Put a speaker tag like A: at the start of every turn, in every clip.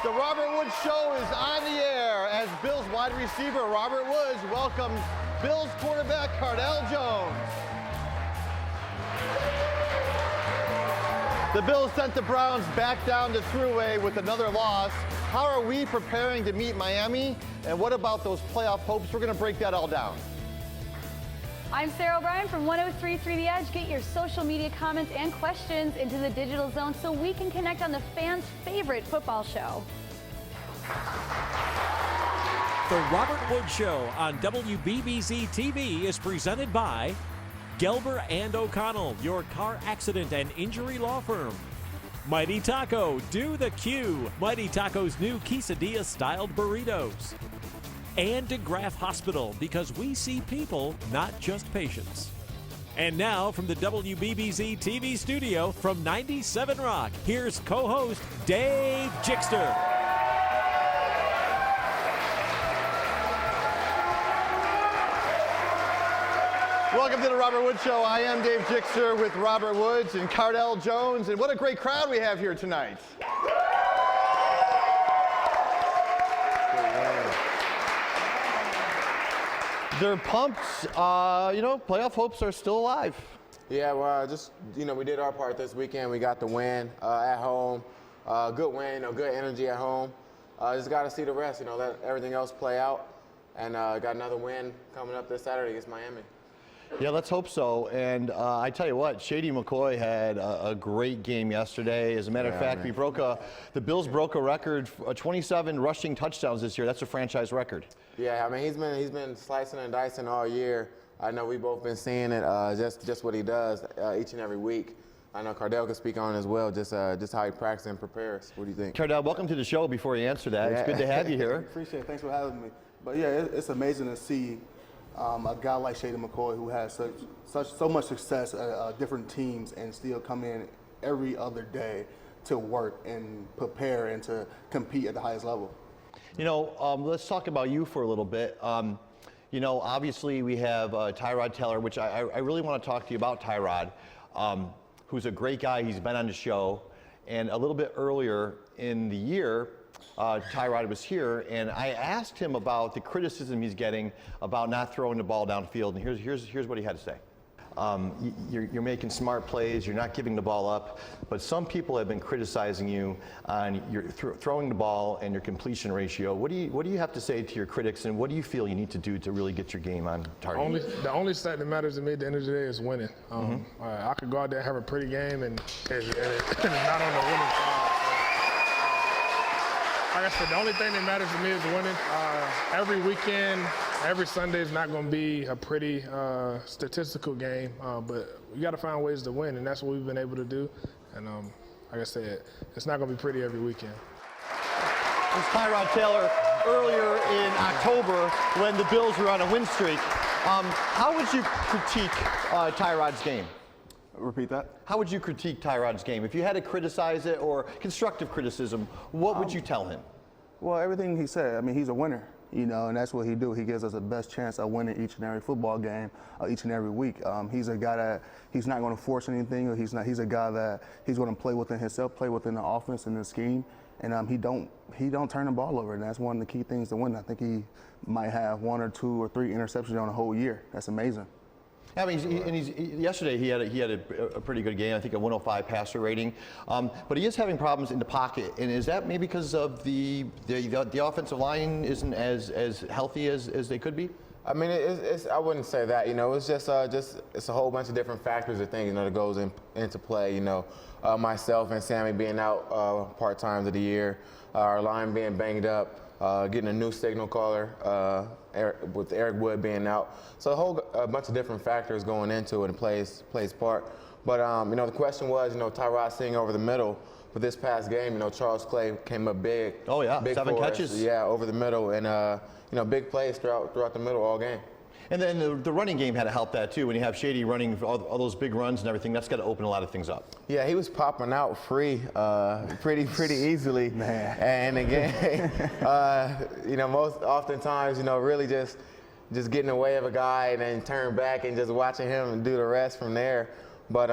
A: The Robert Woods Show is on the air as Bills wide receiver Robert Woods welcomes Bills quarterback Cardale Jones. The Bills sent the Browns back down the thruway with another loss. How are we preparing to meet Miami? And what about those playoff hopes? We're going to break that all down.
B: I'm Sarah O'Brien from 103.3 The Edge. Get your social media comments and questions into the digital zone so we can connect on the fans' favorite football show.
C: The Robert Woods Show on WBBZ-TV is presented by Gelber and O'Connell, your car accident and injury law firm. Mighty Taco, do the Q. Mighty Taco's new quesadilla-styled burritos. And DeGraff Hospital, because we see people, not just patients. And now from the WBBZ-TV studio from 97 Rock, here's co-host Dave Jixter.
A: Welcome to the Robert Woods Show. I am Dave Jixter with Robert Woods and Cardale Jones, and what a great crowd we have here tonight. They're pumped. Playoff hopes are still alive.
D: Yeah, well, we did our part this weekend. We got the win at home. Good win, good energy at home. Just got to see the rest, let everything else play out. And got another win coming up this Saturday against Miami.
A: Yeah, let's hope so. And I tell you what, Shady McCoy had a great game yesterday. As a matter of fact, the Bills broke a record, 27 rushing touchdowns this year. That's a franchise record. Yeah, I mean, he's been slicing and dicing all year. I know we've both been seeing it, just what he does each and every week. I know Cardale could speak on it as well, just how he practices and prepares. What do you think? Cardale, welcome to the show before you answer that. Yeah. It's good to have you here.
E: Appreciate it. Thanks for having me. But yeah, it's amazing to see a guy like Shady McCoy who has so much success at different teams and still come in every other day to work and prepare and to compete at the highest level.
A: Let's talk about you for a little bit. Obviously we have Tyrod Taylor, which I really want to talk to you about Tyrod, who's a great guy. He's been on the show. And a little bit earlier in the year, Tyrod was here, and I asked him about the criticism he's getting about not throwing the ball downfield, and here's what he had to say. You're making smart plays, you're not giving the ball up, but some people have been criticizing you on your throwing the ball and your completion ratio. What do you have to say to your critics, and what do you feel you need to do to really get your game on target?
F: The only stat that matters to me at the end of the day is winning. I could go out there and have a pretty game, and it's not on the winning side. Like I said, the only thing that matters to me is winning. Every weekend, every Sunday is not going to be a pretty statistical game, but we got to find ways to win, and that's what we've been able to do. And like I said, it's not going to be pretty every weekend.
A: It was Tyrod Taylor earlier in October when the Bills were on a win streak. How would you critique Tyrod's game?
E: Repeat that?
A: How would you critique Tyrod's game? If you had to criticize it or constructive criticism, what would you tell him?
E: Well, everything he said. I mean, he's a winner, and that's what he do. He gives us the best chance of winning each and every football game, each and every week. He's a guy that he's not going to force anything, or he's a guy that he's going to play within himself, play within the offense and the scheme, and he don't turn the ball over, and that's one of the key things to win. I think he might have 1 or 2 or 3 interceptions on a whole year. That's amazing.
A: I mean, yesterday he had a pretty good game. I think a 105 passer rating, but he is having problems in the pocket. And is that maybe because of the offensive line isn't as healthy as they could be?
D: I mean, I wouldn't say that. It's just it's a whole bunch of different factors or things that goes into play. Myself and Sammy being out part times of the year, our line being banged up. Getting a new signal caller with Eric Wood being out. So a bunch of different factors going into it and plays part. But, the question was, Tyrod seeing over the middle for this past game, Charles Clay came up big.
A: Oh, yeah,
D: big
A: 7 catches.
D: Yeah, over the middle. And, big plays throughout the middle all game.
A: And then the running game had to help that too. When you have Shady running all those big runs and everything, that's got to open a lot of things up.
D: Yeah, he was popping out free pretty easily.
E: Man.
D: And again, most oftentimes, really just getting away of a guy and then turn back and just watching him do the rest from there. But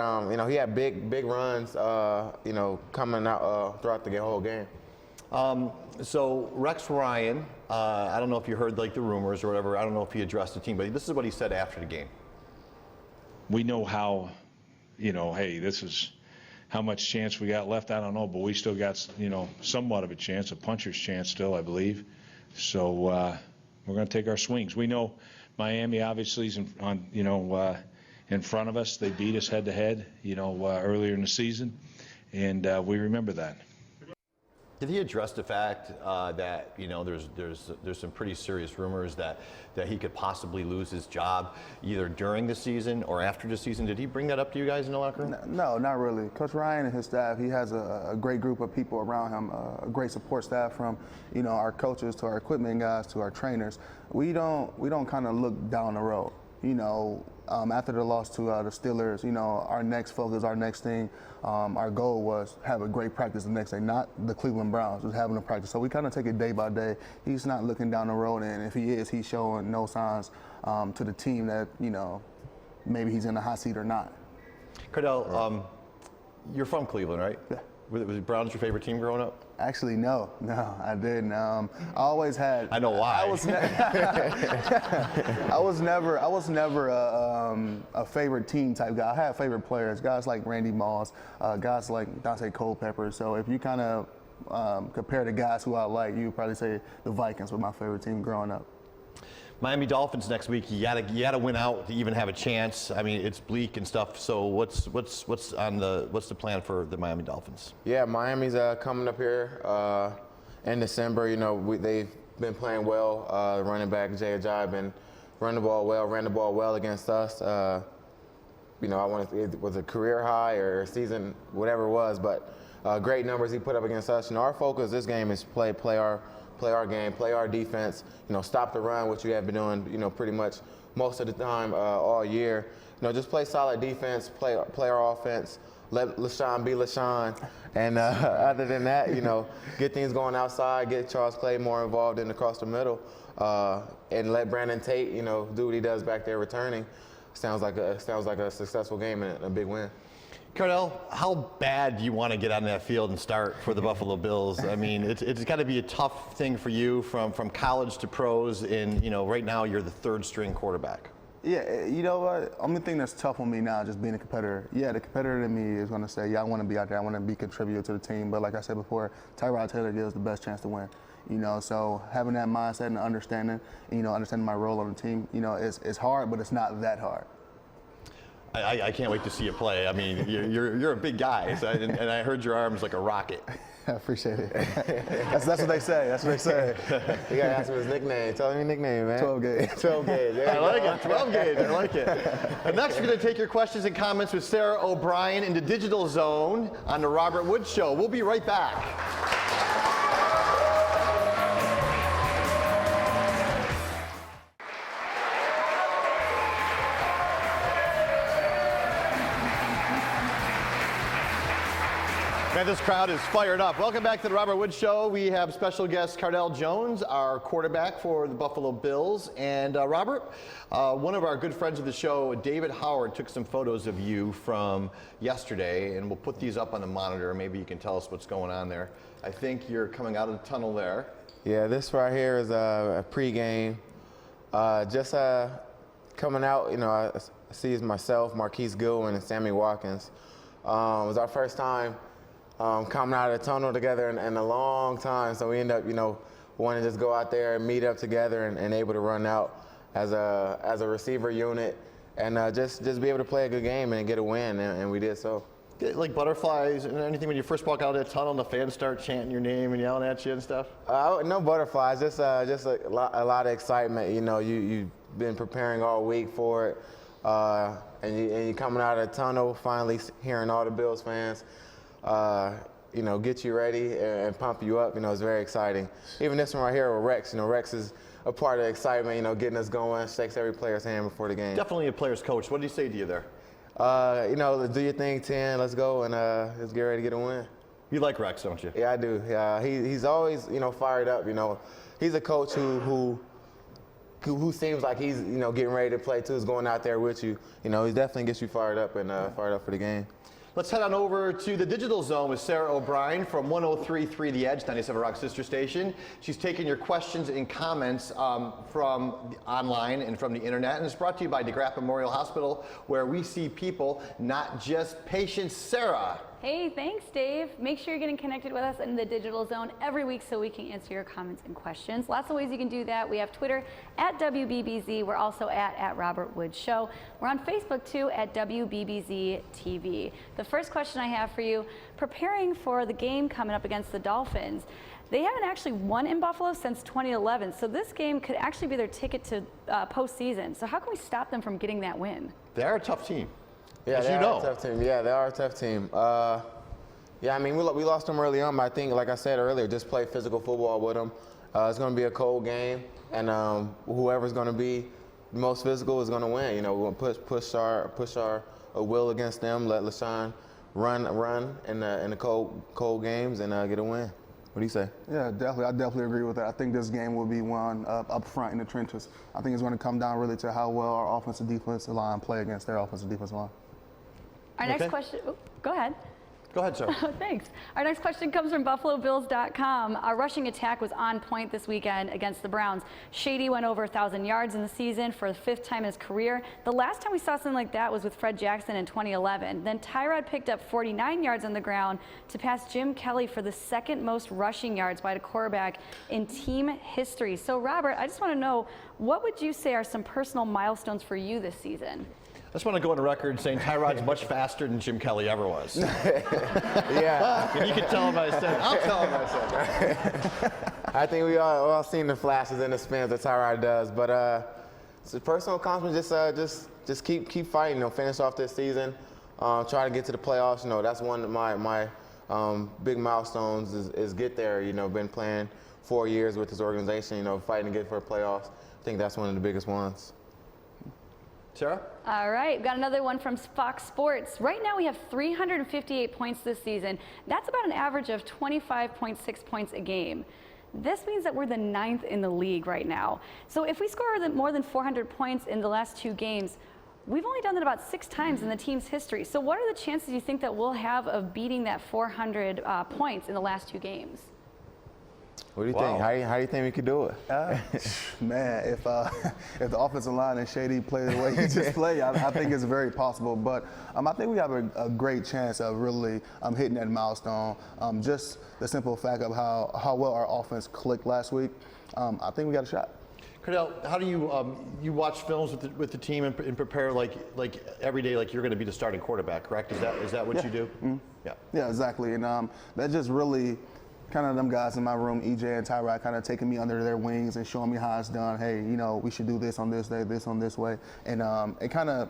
D: he had big runs, coming out throughout the whole game.
A: So Rex Ryan, I don't know if you heard like the rumors or whatever. I don't know if he addressed the team, but this is what he said after the game.
G: We know how, hey, this is how much chance we got left. I don't know, but we still got, somewhat of a chance, a puncher's chance still, I believe. So we're going to take our swings. We know Miami obviously is in front of us. They beat us head to head, earlier in the season, and we remember that.
A: Did he address the fact that there's some pretty serious rumors that he could possibly lose his job either during the season or after the season? Did he bring that up to you guys in the locker room?
E: No, not really. Coach Ryan and his staff, he has a great group of people around him, a great support staff from our coaches to our equipment guys to our trainers. We don't kind of look down the road. After the loss to the Steelers, our next focus, our next thing, our goal was have a great practice the next day, not the Cleveland Browns, just having a practice. So we kind of take it day by day. He's not looking down the road, and if he is, he's showing no signs to the team that, maybe he's in the hot seat or not.
A: Cardale, you're from Cleveland, right?
E: Yeah.
A: Was Browns your favorite team growing up?
E: Actually, no, I didn't. I always had.
A: I know why.
E: I was never a favorite team type guy. I had favorite players, guys like Randy Moss, guys like Dante Culpepper. So if you kind of compare the guys who I like, you would probably say the Vikings were my favorite team growing up.
A: Miami Dolphins next week. You gotta win out to even have a chance. I mean, it's bleak and stuff. So what's the plan for the Miami Dolphins?
D: Yeah, Miami's coming up here in December. They've been playing well. Running back Jay Ajayi been ran the ball well against us. I want to, it was a career high or a season, whatever it was, but great numbers he put up against us. Our focus this game is play our game, play our defense, stop the run, which we have been doing, pretty much most of the time all year. Just play solid defense, play our offense, let LaShawn be LaShawn. And other than that, get things going outside, get Charles Clay more involved in across the middle, and let Brandon Tate, do what he does back there returning. Sounds like a successful game and a big win.
A: Cardale, how bad do you want to get on that field and start for the Buffalo Bills? I mean, it's got to be a tough thing for you from college to pros, and right now you're the third string quarterback.
E: Yeah, you know what? Only thing that's tough on me now, just being a competitor. Yeah, the competitor in me is going to say, yeah, I want to be out there. I want to be contributor to the team. But like I said before, Tyrod Taylor gives us the best chance to win. So having that mindset and understanding, understanding my role on the team, it's hard, but it's not that hard.
A: I can't wait to see you play. I mean, you're a big guy, so, and I heard your arm's like a rocket.
E: I appreciate it. That's what they say. That's what they say.
D: You gotta ask him his nickname. Tell him your nickname, man.
E: 12 gauge.
D: 12 gauge.
A: I like it. 12 gauge. I like it. And next, we're going to take your questions and comments with Sarah O'Brien in the Digital Zone on the Robert Woods Show. We'll be right back. Man, this crowd is fired up. Welcome back to the Robert Woods Show. We have special guest Cardale Jones, our quarterback for the Buffalo Bills. And Robert, one of our good friends of the show, David Howard, took some photos of you from yesterday, and we'll put these up on the monitor. Maybe you can tell us what's going on there. I think you're coming out of the tunnel there.
D: Yeah, this right here is a pregame. Just coming out, I see myself, Marquise Goodwin, and Sammy Watkins. It was our first time coming out of the tunnel together in a long time, so we end up, wanting to just go out there and meet up together and able to run out as a receiver unit and just be able to play a good game and get a win, and we did so.
A: Get like butterflies and anything when you first walk out of that tunnel and the fans start chanting your name and yelling at you and stuff?
D: No butterflies, just a lot of excitement. You've been preparing all week for it, and you coming out of the tunnel, finally hearing all the Bills fans. Get you ready and pump you up. It's very exciting. Even this one right here with Rex. Rex is a part of the excitement. Getting us going. Shakes every player's hand before the game.
A: Definitely a player's coach. What did he say to you there?
D: Do your thing, 10. Let's go and let's get ready to get a win.
A: You like Rex, don't you?
D: Yeah, I do. Yeah, he's always fired up. He's a coach who seems like he's getting ready to play too. Is going out there with you. He definitely gets you fired up and fired up for the game.
A: Let's head on over to the Digital Zone with Sarah O'Brien from 103.3 The Edge, 97 Rock sister station. She's taking your questions and comments from online and from the internet, and it's brought to you by DeGraff Memorial Hospital, where we see people, not just patients. Sarah.
B: Hey, thanks, Dave. Make sure you're getting connected with us in the Digital Zone every week so we can answer your comments and questions. Lots of ways you can do that. We have Twitter at WBBZ. We're also at Robert Wood Show. We're on Facebook too at WBBZ-TV. The first question I have for you, preparing for the game coming up against the Dolphins, they haven't actually won in Buffalo since 2011, so this game could actually be their ticket to postseason. So how can we stop them from getting that win?
A: They are a tough team.
D: Yeah,
A: as
D: they
A: you
D: are
A: know.
D: a tough team. Yeah, they are a tough team. Yeah, I mean, we lost them early on, but I think, like I said earlier, just play physical football with them. It's going to be a cold game, and whoever's going to be the most physical is going to win. You know, we're going to push our will against them, let LaShawn run in the cold games, and get a win. What do you say?
E: Yeah, definitely. I definitely agree with that. I think this game will be won up front in the trenches. I think it's going to come down really to how well our offensive defensive line play against their offensive defensive line.
B: Our next question, go ahead.
A: Go ahead, sir.
B: Thanks. Our next question comes from BuffaloBills.com. Our rushing attack was on point this weekend against the Browns. Shady went over 1,000 yards in the season for the 5th time in his career. The last time we saw something like that was with Fred Jackson in 2011. Then Tyrod picked up 49 yards on the ground to pass Jim Kelly for the 2nd most rushing yards by a quarterback in team history. So, Robert, I just want to know, what would you say are some personal milestones for you this season?
A: I just want to go on the record saying Tyrod's much faster than Jim Kelly ever was.
D: Yeah.
A: And you can tell him I said, I'll tell him I said that.
D: I think we all seen the flashes and the spins that Tyrod does, but it's a personal accomplishment. Just keep fighting. You know, finish off this season, try to get to the playoffs. You know, that's one of my big milestones is get there. You know, been playing 4 years with this organization. You know, fighting to get for the playoffs. I think that's one of the biggest ones.
A: Sarah?
B: All right, we've got another one from Fox Sports. Right now we have 358 points this season. That's about an average of 25.6 points a game. This means that we're the 9th in the league right now. So if we score more than 400 points in the last 2 games, we've only done that about 6 times in the team's history. So what are the chances you think that we'll have of beating that 400 points in the last 2 games?
D: What do you think? How do you think we could do it?
E: Man, if the offensive line and Shady play the way he just played, I think it's very possible. But I think we have a great chance of really hitting that milestone. Just the simple fact of how well our offense clicked last week, I think we got a shot.
A: Cardale, how do you you watch films with the team and prepare like every day like you're going to be the starting quarterback, correct? Is that what you do? Mm-hmm. Yeah,
E: exactly. And that just really kind of them guys in my room, EJ and Tyrod, kind of taking me under their wings and showing me how it's done. Hey, you know, we should do this on this day, this on this way, and you kind of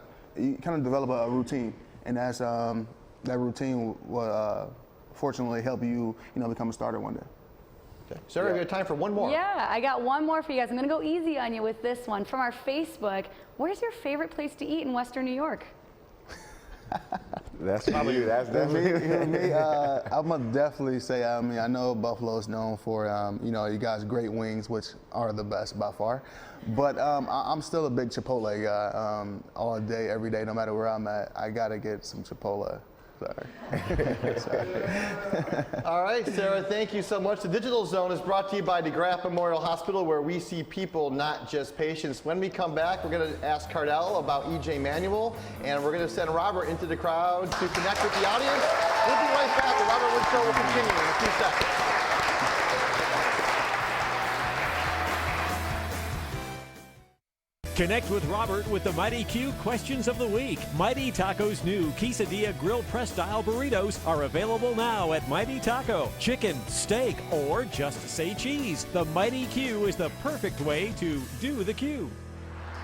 E: develop a routine, and that's that routine will fortunately help you become a starter one day.
A: Okay. Sarah, we have time for one more.
B: Yeah, I got one more for you guys. I'm going to go easy on you with this one. From our Facebook, where's your favorite place to eat in Western New York?
D: That's probably you. That's definitely
E: me. I'm gonna definitely say. I mean, I know Buffalo's known for you guys great wings, which are the best by far. But I'm still a big Chipotle guy. All day, every day, no matter where I'm at, I gotta get some Chipotle. Sorry.
A: All right, Sarah, thank you so much. The Digital Zone is brought to you by DeGraff Memorial Hospital, where we see people, not just patients. When we come back, we're going to ask Cardale about EJ Manuel, and we're going to send Robert into the crowd to connect with the audience. We'll be right back. The Robert Wood Show will continue in a few seconds.
C: Connect with Robert with the Mighty Q Questions of the Week. Mighty Taco's new Quesadilla Grill Press Style Burritos are available now at Mighty Taco. Chicken, steak, or just say cheese. The Mighty Q is the perfect way to do the Q.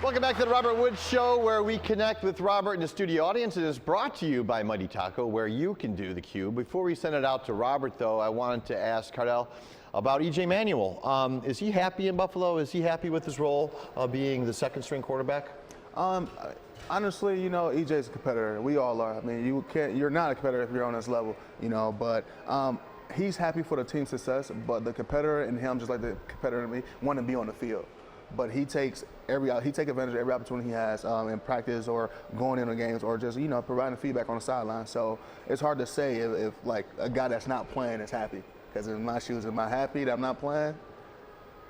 A: Welcome back to the Robert Wood Show, where we connect with Robert in the studio audience. It is brought to you by Mighty Taco, where you can do the Q. Before we send it out to Robert, though, I wanted to ask Cardale about EJ Manuel. Is he happy in Buffalo? Is he happy with his role being the second-string quarterback?
E: Honestly, EJ's a competitor. We all are. I mean, you're not a competitor if you're on this level, but he's happy for the team's success, but the competitor in him, just like the competitor in me, want to be on the field. but he takes advantage of every opportunity he has in practice or going into games or just, providing feedback on the sideline. So it's hard to say if like a guy that's not playing is happy. Because in my shoes, am I happy that I'm not playing?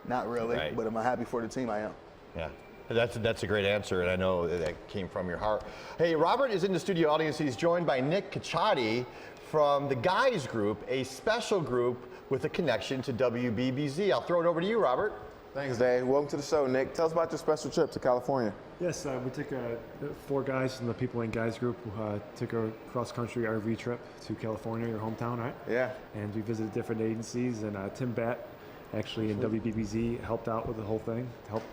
E: Not really,
A: Right.
E: but am I happy for the team? I am.
A: Yeah, that's a great answer, and I know that came from your heart. Hey, Robert is in the studio audience. He's joined by Nick Cacciatti from the Guys Group, a special group with a connection to WBBZ. I'll throw it over to you, Robert.
D: Thanks, Dave. Welcome to the show, Nick. Tell us about your special trip to California.
H: Yes, we took 4 guys from the People in Guys group took a cross-country RV trip to California, your hometown, right?
D: Yeah.
H: And we visited different agencies, and Tim Batt, actually in WBBZ, helped out with the whole thing, helped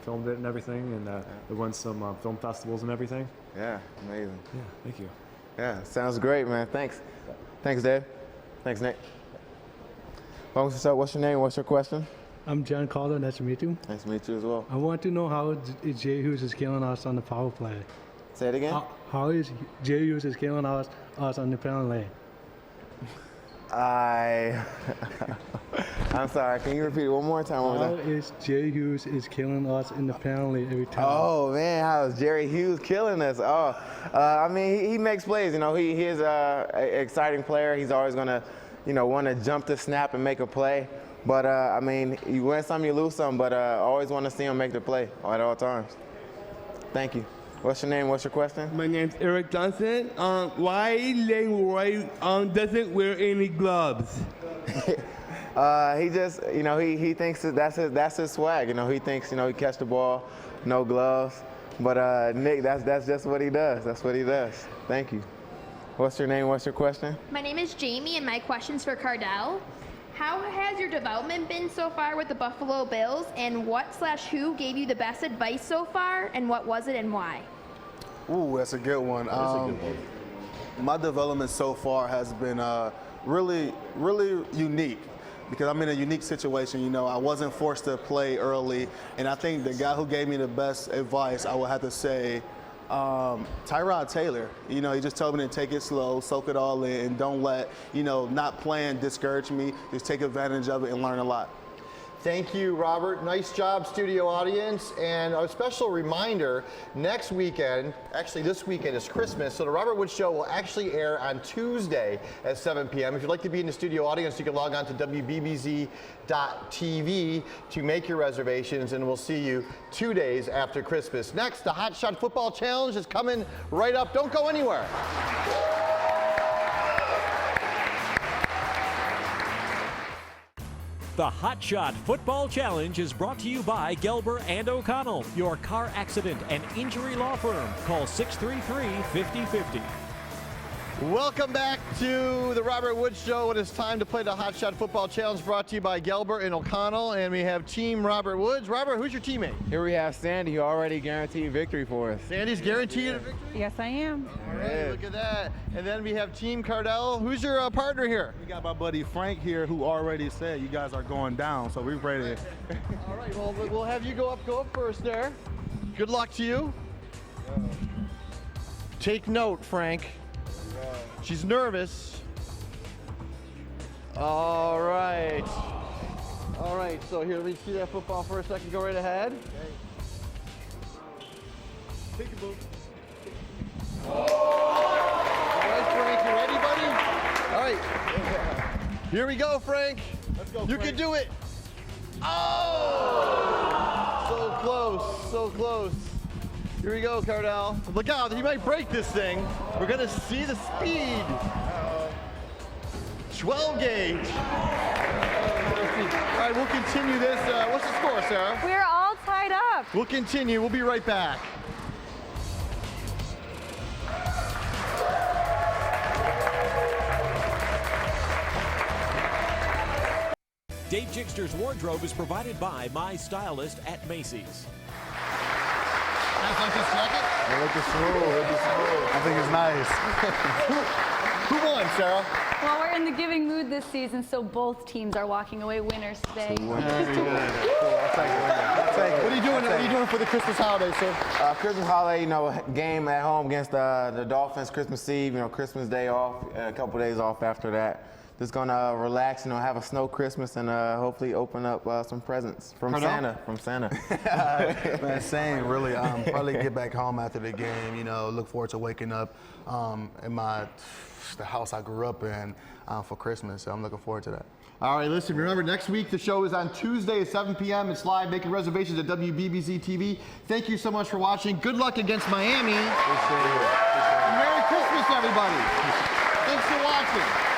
H: filmed it and everything, and we won some film festivals and everything.
D: Yeah, amazing.
H: Yeah, thank you.
D: Yeah, sounds great, man. Thanks. Thanks, Dave. Thanks, Nick. Welcome to the show. What's your name? What's your question?
I: I'm John Calder. Nice to meet you.
D: Nice to meet you as well.
I: I want to know how Jay Hughes is killing us on the power play.
D: Say it again.
I: How is Jay Hughes is killing us on the penalty?
D: I'm sorry. Can you repeat it one more time?
I: How is Jay Hughes is killing us in the penalty every time?
D: Oh man, how is Jerry Hughes killing us? I mean, he makes plays. He is an exciting player. He's always gonna, want to jump the snap and make a play. But I mean, you win some, you lose some. But I always want to see him make the play at all times. Thank you. What's your name? What's your question?
J: My name's Eric Johnson. Why Leroy doesn't wear any gloves?
D: He just, he thinks that's his swag. He thinks, he catch the ball, no gloves. But Nick, that's just what he does. That's what he does. Thank you. What's your name? What's your question?
K: My name is Jamie, and my question's for Cardale. How has your development been so far with the Buffalo Bills, and what/who gave you the best advice so far, and what was it and why?
E: Ooh, that's a good one. My development so far has been really unique because I'm in a unique situation. I wasn't forced to play early, and I think the guy who gave me the best advice, I would have to say, Tyrod Taylor. He just told me to take it slow, soak it all in, and don't let, not playing discourage me. Just take advantage of it and learn a lot.
A: Thank you, Robert. Nice job, studio audience. And a special reminder, next weekend, actually this weekend is Christmas, so the Robert Wood Show will actually air on Tuesday at 7 p.m. If you'd like to be in the studio audience, you can log on to WBBZ.TV to make your reservations, and we'll see you 2 days after Christmas. Next, the Hotshot Football Challenge is coming right up. Don't go anywhere.
C: The Hotshot Football Challenge is brought to you by Gelber and O'Connell, your car accident and injury law firm. Call 633-5050.
A: Welcome back to the Robert Wood Show. It is time to play the Hotshot Football Challenge, brought to you by Gelber and O'Connell, and we have Team Robert Woods. Robert, who's your teammate?
D: Here we have Sandy, who already guaranteed victory for us.
A: Sandy's guaranteed a victory?
L: Yes, I am.
A: All right, look at that. And then we have Team Cardale. Who's your partner here?
E: We got my buddy Frank here, who already said you guys are going down, so we're ready.
A: All right, well, we'll have you go up first there. Good luck to you. Take note, Frank. She's nervous. All right. All right, so here, let me see that football for a second. Go right ahead. Take a move. All right, Frank, you ready, buddy? All right. Here we go, Frank. Let's go, You can do it. Oh! So close, so close. Here we go, Cardale. Look out, he might break this thing. We're gonna see the speed. 12 gauge. All right, we'll continue this. What's the score, Sarah?
L: We're all tied up.
A: We'll continue, we'll be right back.
C: Dave Jigster's wardrobe is provided by My Stylist at Macy's.
A: Like this jacket?
E: Look at smooth. I think it's nice.
A: Who won, Sarah?
B: Well, we're in the giving mood this season, so both teams are walking away winners today.
E: I'll take it.
A: What are you doing? What are you doing for the Christmas holiday, sir?
D: Christmas holiday, game at home against the Dolphins. Christmas Eve, Christmas Day off, a couple days off after that. just gonna relax, have a snow Christmas, and hopefully open up some presents from
A: Cardale?
D: Santa.
E: Man, same, really. Probably get back home after the game, look forward to waking up in the house I grew up in for Christmas. So I'm looking forward to that.
A: All right, listen, remember, next week the show is on Tuesday at 7 p.m. It's live. Making reservations at WBBZ-TV. Thank you so much for watching. Good luck against Miami.
E: Appreciate it.
A: Merry Christmas, everybody. Thanks for watching.